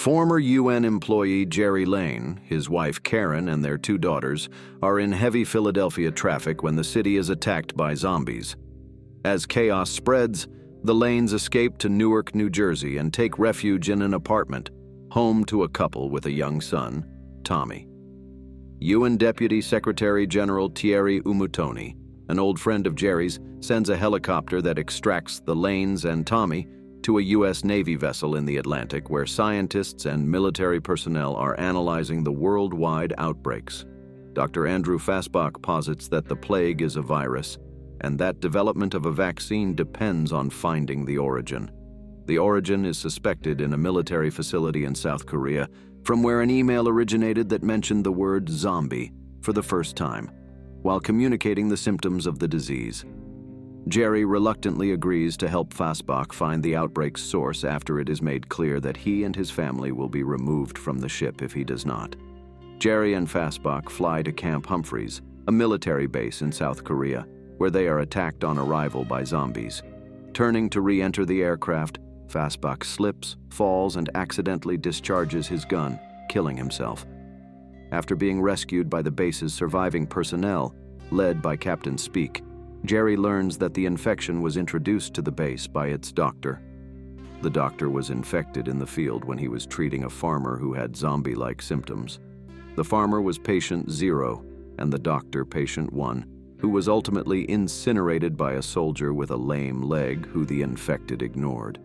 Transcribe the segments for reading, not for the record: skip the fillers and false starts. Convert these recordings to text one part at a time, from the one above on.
Former UN employee Gerry Lane, his wife Karin, and their 2 daughters are in heavy Philadelphia traffic when the city is attacked by zombies. As chaos spreads, the Lanes escape to Newark, New Jersey and take refuge in an apartment, home to a couple with a young son, Tommy. UN Deputy Secretary General Thierry Umutoni, an old friend of Gerry's, sends a helicopter that extracts the Lanes and Tommy to a U.S. Navy vessel in the Atlantic where scientists and military personnel are analyzing the worldwide outbreaks. Dr. Andrew Fassbach posits that the plague is a virus, and that development of a vaccine depends on finding the origin. The origin is suspected in a military facility in South Korea, from where an email originated that mentioned the word zombie for the first time, while communicating the symptoms of the disease. Gerry reluctantly agrees to help Fassbach find the outbreak's source after it is made clear that he and his family will be removed from the ship if he does not. Gerry and Fassbach fly to Camp Humphreys, a military base in South Korea, where they are attacked on arrival by zombies. Turning to re-enter the aircraft, Fassbach slips, falls, and accidentally discharges his gun, killing himself. After being rescued by the base's surviving personnel, led by Captain Speak, Gerry learns that the infection was introduced to the base by its doctor. The doctor was infected in the field when he was treating a farmer who had zombie-like symptoms. The farmer was patient 0, and the doctor patient 1, who was ultimately incinerated by a soldier with a lame leg who the infected ignored.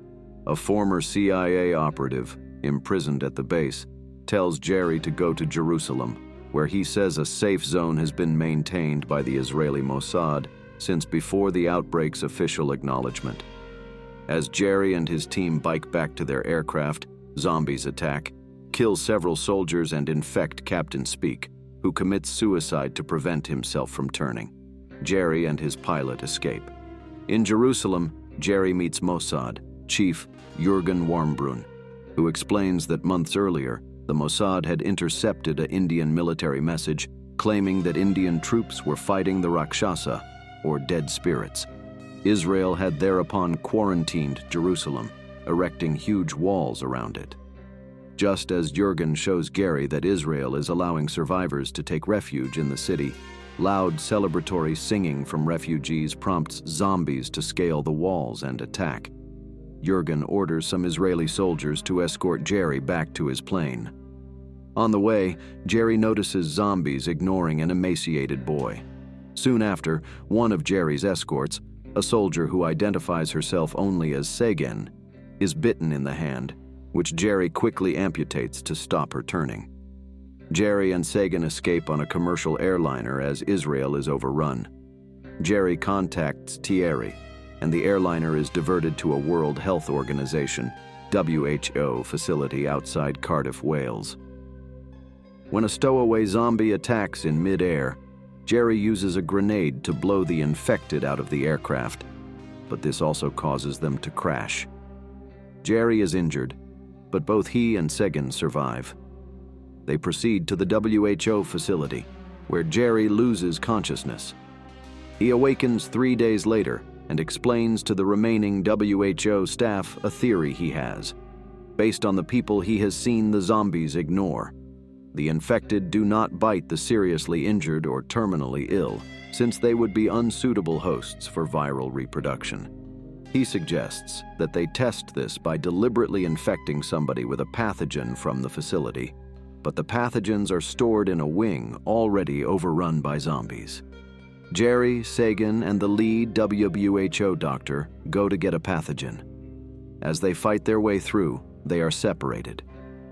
A former CIA operative, imprisoned at the base, tells Gerry to go to Jerusalem, where he says a safe zone has been maintained by the Israeli Mossad since before the outbreak's official acknowledgement. As Gerry and his team bike back to their aircraft, zombies attack, kill several soldiers, and infect Captain Speak, who commits suicide to prevent himself from turning. Gerry and his pilot escape. In Jerusalem, Gerry meets Mossad Chief Jürgen Warmbrunn, who explains that months earlier, the Mossad had intercepted an Indian military message claiming that Indian troops were fighting the Rakshasa, or dead spirits. Israel had thereupon quarantined Jerusalem, erecting huge walls around it. Just as Jürgen shows Gerry that Israel is allowing survivors to take refuge in the city, loud celebratory singing from refugees prompts zombies to scale the walls and attack. Jürgen orders some Israeli soldiers to escort Gerry back to his plane. On the way, Gerry notices zombies ignoring an emaciated boy. Soon after, one of Gerry's escorts, a soldier who identifies herself only as Sagan, is bitten in the hand, which Gerry quickly amputates to stop her turning. Gerry and Sagan escape on a commercial airliner as Israel is overrun. Gerry contacts Thierry, and the airliner is diverted to a World Health Organization (WHO) facility outside Cardiff, Wales. When a stowaway zombie attacks in mid-air, Gerry uses a grenade to blow the infected out of the aircraft, but this also causes them to crash. Gerry is injured, but both he and Sagan survive. They proceed to the WHO facility, where Gerry loses consciousness. He awakens 3 days later and explains to the remaining WHO staff a theory he has, based on the people he has seen the zombies ignore. The infected do not bite the seriously injured or terminally ill, since they would be unsuitable hosts for viral reproduction. He suggests that they test this by deliberately infecting somebody with a pathogen from the facility, but the pathogens are stored in a wing already overrun by zombies. Gerry, Sagan, and the lead WHO doctor go to get a pathogen. As they fight their way through, they are separated.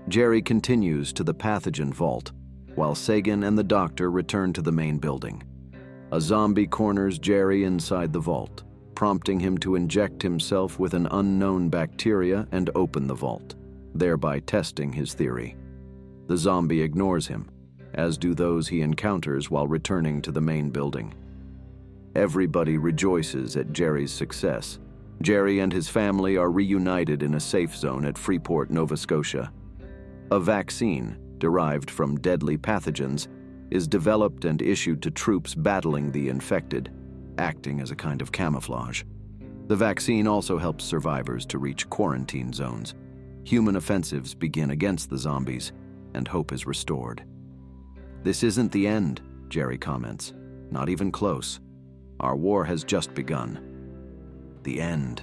Gerry continues to the pathogen vault, while Sagan and the doctor return to the main building. A zombie corners Gerry inside the vault, prompting him to inject himself with an unknown bacteria and open the vault, thereby testing his theory. The zombie ignores him, as do those he encounters while returning to the main building. Everybody rejoices at Gerry's success. Gerry and his family are reunited in a safe zone at Freeport, Nova Scotia. A vaccine, derived from deadly pathogens, is developed and issued to troops battling the infected, acting as a kind of camouflage. The vaccine also helps survivors to reach quarantine zones. human offensives begin against the zombies, and hope is restored. "This isn't the end," Gerry comments. "Not even close. Our war has just begun." The end.